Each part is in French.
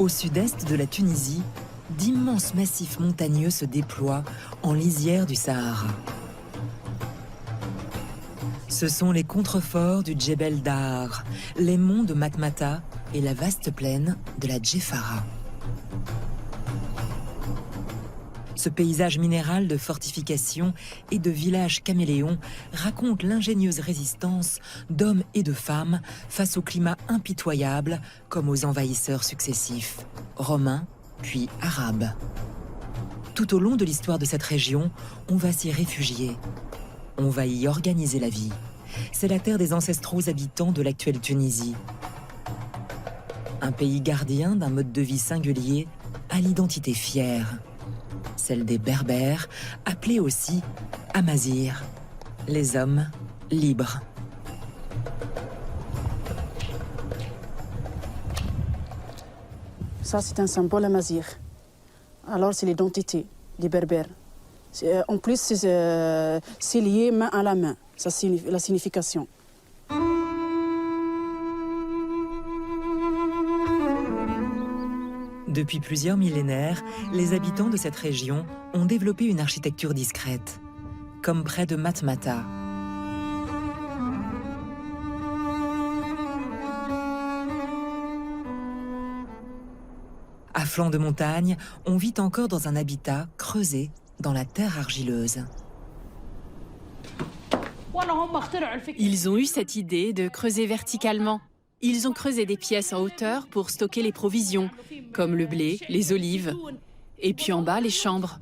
Au sud-est de la Tunisie, d'immenses massifs montagneux se déploient en lisière du Sahara. Ce sont les contreforts du Djebel Dahar, les monts de Matmata et la vaste plaine de la Djeffara. Ce paysage minéral de fortifications et de villages caméléons raconte l'ingénieuse résistance d'hommes et de femmes face au climat impitoyable comme aux envahisseurs successifs, romains puis arabes. Tout au long de l'histoire de cette région, on va s'y réfugier. On va y organiser la vie. C'est la terre des ancestraux habitants de l'actuelle Tunisie. Un pays gardien d'un mode de vie singulier à l'identité fière. Celle des Berbères, appelés aussi Amazirs, les hommes libres. Ça, c'est un symbole Amazir. Alors, c'est l'identité des Berbères. En plus, c'est lié main à la main. Ça, c'est la signification. Depuis plusieurs millénaires, les habitants de cette région ont développé une architecture discrète, comme près de Matmata. À flanc de montagne, on vit encore dans un habitat creusé dans la terre argileuse. Ils ont eu cette idée de creuser verticalement. Ils ont creusé des pièces en hauteur pour stocker les provisions, comme le blé, les olives, et puis en bas, les chambres.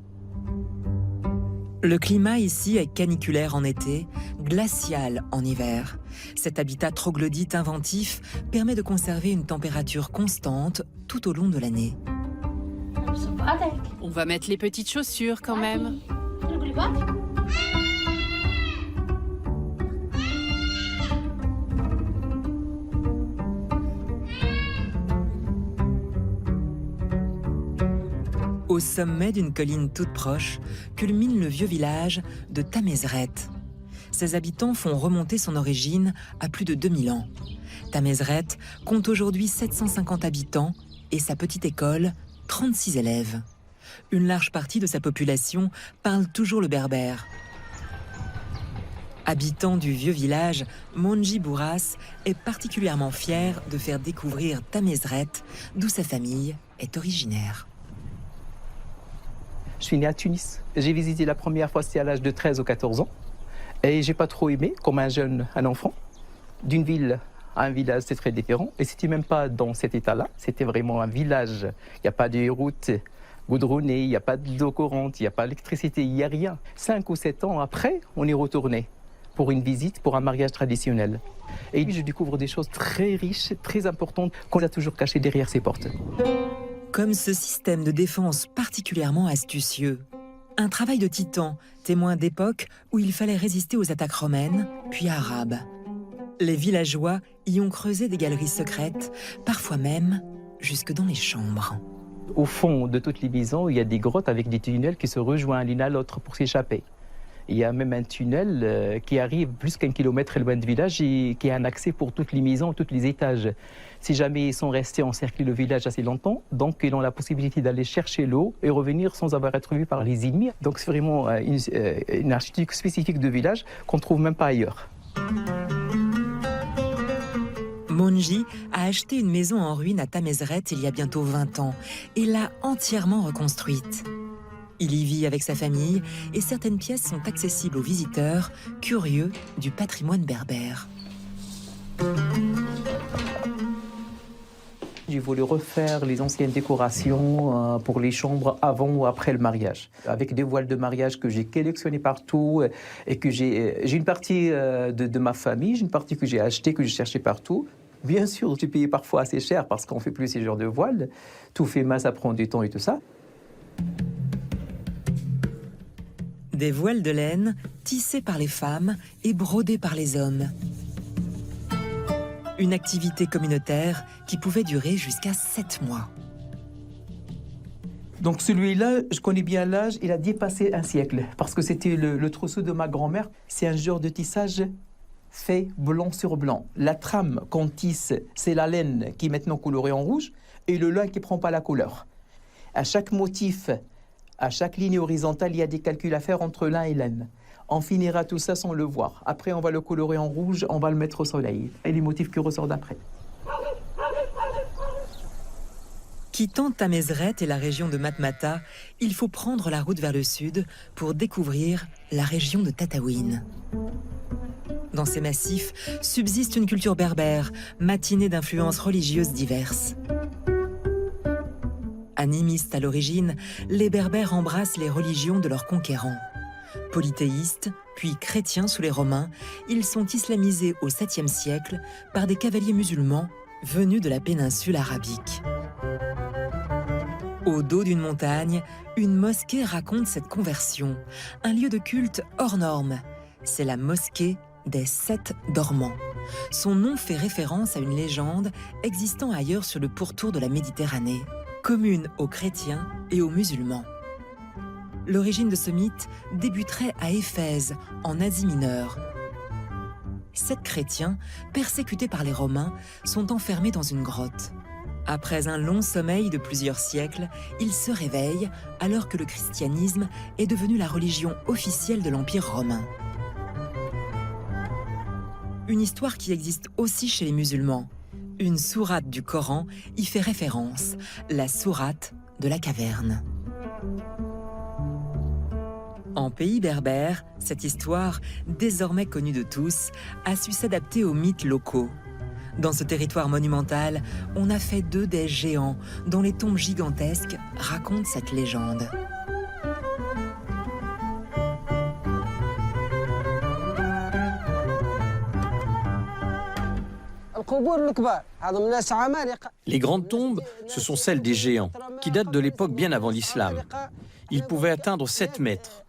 Le climat ici est caniculaire en été, glacial en hiver. Cet habitat troglodyte inventif permet de conserver une température constante tout au long de l'année. On va mettre les petites chaussures quand même. Au sommet d'une colline toute proche, culmine le vieux village de Tamezret. Ses habitants font remonter son origine à plus de 2000 ans. Tamezret compte aujourd'hui 750 habitants et sa petite école, 36 élèves. Une large partie de sa population parle toujours le berbère. Habitant du vieux village, Monji Bourras est particulièrement fier de faire découvrir Tamezret, d'où sa famille est originaire. Je suis né à Tunis. J'ai visité la première fois, c'était à l'âge de 13 ou 14 ans. Et j'ai pas trop aimé, comme un enfant. D'une ville à un village, c'est très différent. Et c'était même pas dans cet état-là. C'était vraiment un village. Il n'y a pas de route goudronnée, il n'y a pas d'eau courante, il n'y a pas d'électricité, il n'y a rien. 5 ou 7 ans après, on est retourné pour une visite, pour un mariage traditionnel. Et je découvre des choses très riches, très importantes, qu'on a toujours cachées derrière ces portes. Comme ce système de défense particulièrement astucieux. Un travail de titan, témoin d'époque où il fallait résister aux attaques romaines, puis arabes. Les villageois y ont creusé des galeries secrètes, parfois même jusque dans les chambres. Au fond de toutes les maisons, il y a des grottes avec des tunnels qui se rejoignent l'une à l'autre pour s'échapper. Il y a même un tunnel qui arrive plus qu'1 kilomètre loin du village et qui a un accès pour toutes les maisons, tous les étages. Si jamais ils sont restés encerclés le village assez longtemps, donc ils ont la possibilité d'aller chercher l'eau et revenir sans avoir à être vus par les ennemis. Donc c'est vraiment une architecture spécifique de village qu'on ne trouve même pas ailleurs. Monji a acheté une maison en ruine à Tamezret il y a bientôt 20 ans et l'a entièrement reconstruite. Il y vit avec sa famille et certaines pièces sont accessibles aux visiteurs curieux du patrimoine berbère. J'ai voulu refaire les anciennes décorations pour les chambres avant ou après le mariage. Avec des voiles de mariage que j'ai collectionnées partout et que j'ai une partie de ma famille, j'ai une partie que j'ai achetée, que j'ai cherchée partout. Bien sûr, j'ai payé parfois assez cher parce qu'on ne fait plus ces genres de voiles. Tout fait main, ça prend du temps et tout ça. Des voiles de laine tissées par les femmes et brodées par les hommes. Une activité communautaire qui pouvait durer jusqu'à 7 mois. Donc celui-là, je connais bien l'âge, il a dépassé un siècle. Parce que c'était le trousseau de ma grand-mère. C'est un genre de tissage fait blanc sur blanc. La trame qu'on tisse, c'est la laine qui est maintenant colorée en rouge et le lin qui ne prend pas la couleur. À chaque motif, à chaque ligne horizontale, il y a des calculs à faire entre lin et laine. On finira tout ça sans le voir. Après, on va le colorer en rouge, on va le mettre au soleil. Et les motifs qui ressortent après. Quittant Tamezret et la région de Matmata, il faut prendre la route vers le sud pour découvrir la région de Tataouine. Dans ces massifs subsiste une culture berbère, matinée d'influences religieuses diverses. Animistes à l'origine, les Berbères embrassent les religions de leurs conquérants. Polythéistes, puis chrétiens sous les Romains, ils sont islamisés au 7e siècle par des cavaliers musulmans venus de la péninsule arabique. Au dos d'une montagne, une mosquée raconte cette conversion, un lieu de culte hors norme. C'est la mosquée des 7 dormants. Son nom fait référence à une légende existant ailleurs sur le pourtour de la Méditerranée, commune aux chrétiens et aux musulmans. L'origine de ce mythe débuterait à Éphèse, en Asie mineure. 7 chrétiens, persécutés par les Romains, sont enfermés dans une grotte. Après un long sommeil de plusieurs siècles, ils se réveillent alors que le christianisme est devenu la religion officielle de l'Empire romain. Une histoire qui existe aussi chez les musulmans. Une sourate du Coran y fait référence, la sourate de la caverne. En pays berbère, cette histoire, désormais connue de tous, a su s'adapter aux mythes locaux. Dans ce territoire monumental, on a fait d'eux des géants dont les tombes gigantesques racontent cette légende. Les grandes tombes, ce sont celles des géants, qui datent de l'époque bien avant l'islam. Ils pouvaient atteindre 7 mètres.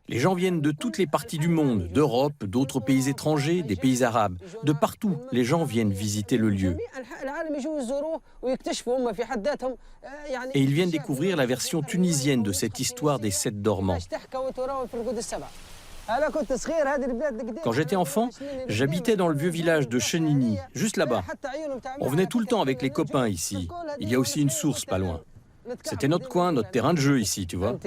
Les gens viennent de toutes les parties du monde, d'Europe, d'autres pays étrangers, des pays arabes. De partout, les gens viennent visiter le lieu. Et ils viennent découvrir la version tunisienne de cette histoire des 7 dormants. Quand j'étais enfant, j'habitais dans le vieux village de Chenini, juste là-bas. On venait tout le temps avec les copains ici. Il y a aussi une source pas loin. C'était notre coin, notre terrain de jeu ici, tu vois.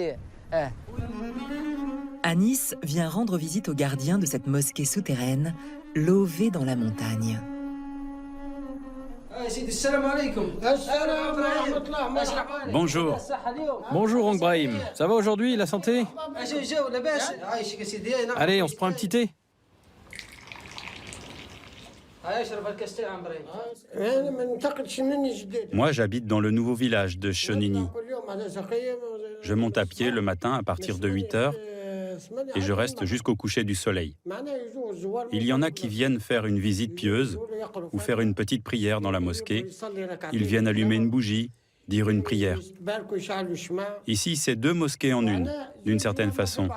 Anis vient rendre visite au gardien de cette mosquée souterraine, levée dans la montagne. Bonjour. Bonjour, Onk Brahim. Ça va aujourd'hui, la santé? Allez, on se prend un petit thé. Moi, j'habite dans le nouveau village de Chenini. Je monte à pied le matin à partir de 8 heures et je reste jusqu'au coucher du soleil. Il y en a qui viennent faire une visite pieuse ou faire une petite prière dans la mosquée. Ils viennent allumer une bougie, dire une prière. Ici, c'est 2 mosquées en une, d'une certaine façon.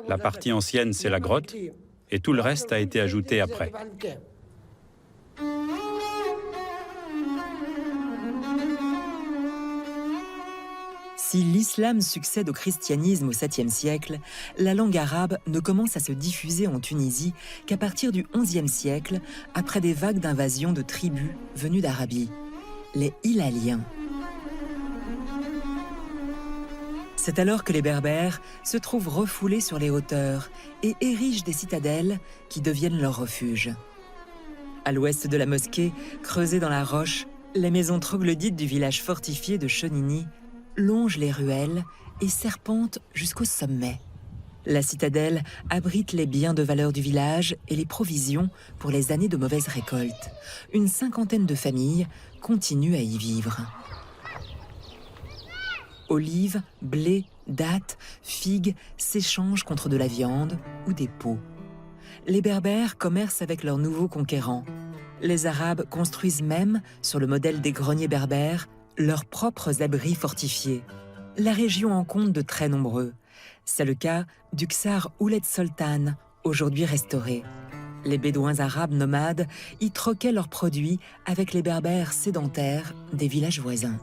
La partie ancienne, c'est la grotte, et tout le reste a été ajouté après. Si l'islam succède au christianisme au 7e siècle, la langue arabe ne commence à se diffuser en Tunisie qu'à partir du 11e siècle, après des vagues d'invasion de tribus venues d'Arabie, les Hilaliens. C'est alors que les Berbères se trouvent refoulés sur les hauteurs et érigent des citadelles qui deviennent leur refuge. À l'ouest de la mosquée, creusée dans la roche, les maisons troglodytes du village fortifié de Chenini longent les ruelles et serpentent jusqu'au sommet. La citadelle abrite les biens de valeur du village et les provisions pour les années de mauvaise récolte. Une 50aine de familles continuent à y vivre. Olives, blé, dattes, figues s'échangent contre de la viande ou des peaux. Les Berbères commercent avec leurs nouveaux conquérants. Les Arabes construisent même, sur le modèle des greniers berbères, leurs propres abris fortifiés. La région en compte de très nombreux. C'est le cas du Ksar Ouled Soltan, aujourd'hui restauré. Les Bédouins arabes nomades y troquaient leurs produits avec les Berbères sédentaires des villages voisins.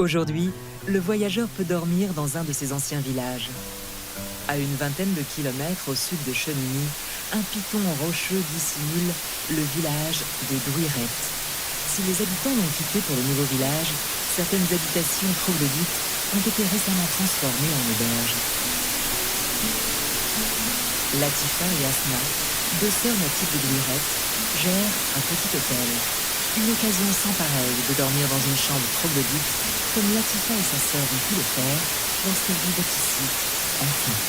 Aujourd'hui, le voyageur peut dormir dans un de ces anciens villages. À une vingtaine de kilomètres au sud de Chenigny, un piton rocheux dissimule le village de Douiret. Si les habitants l'ont quitté pour le nouveau village, certaines habitations troglodytes ont été récemment transformées en auberges. Latifa et Asma, deux sœurs natives de Douiret, gèrent un petit hôtel. Une occasion sans pareille de dormir dans une chambre troglodyte, comme Latifa et sa sœur ont pu le faire lorsqu'elles vivaient ici, enfant.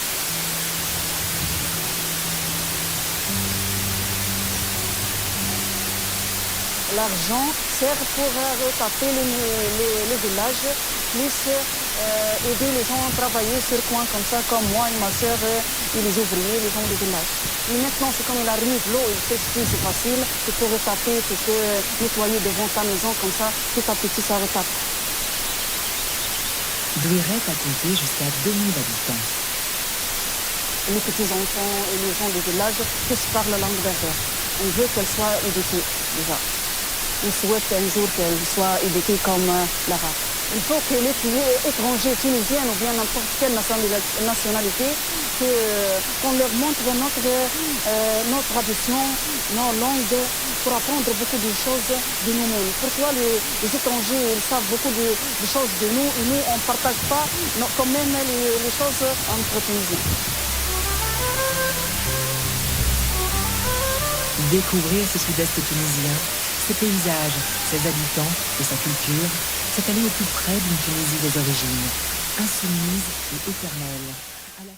L'argent sert pour retaper les villages, plus aider les gens à travailler sur coin comme ça, comme moi et ma soeur et les ouvriers, les gens du village. Mais maintenant, c'est comme il arrive, l'eau, il sèche plus, c'est facile. Tu peux retaper, tu peux nettoyer devant ta maison comme ça, petit à petit ça retape. Douiret a compté jusqu'à 2000 habitants. Les petits-enfants et les gens du village, tous parlent la langue berbère. On veut qu'elle soit éduquée, déjà. On souhaite un jour qu'elle soit éduquée comme l'arabe. Il faut que les étrangers, tunisiens ou bien n'importe quelle nationalité, qu'on leur montre nos traditions, nos langues, pour apprendre beaucoup de choses de nous-mêmes. Pourquoi les étrangers ils savent beaucoup de choses de nous et nous, on ne partage pas quand même les choses entre Tunisiens. Découvrir ce sud-est tunisien, ses paysages, ses habitants et sa culture, c'est aller au plus près d'une Tunisie des origines, insoumise et éternelle.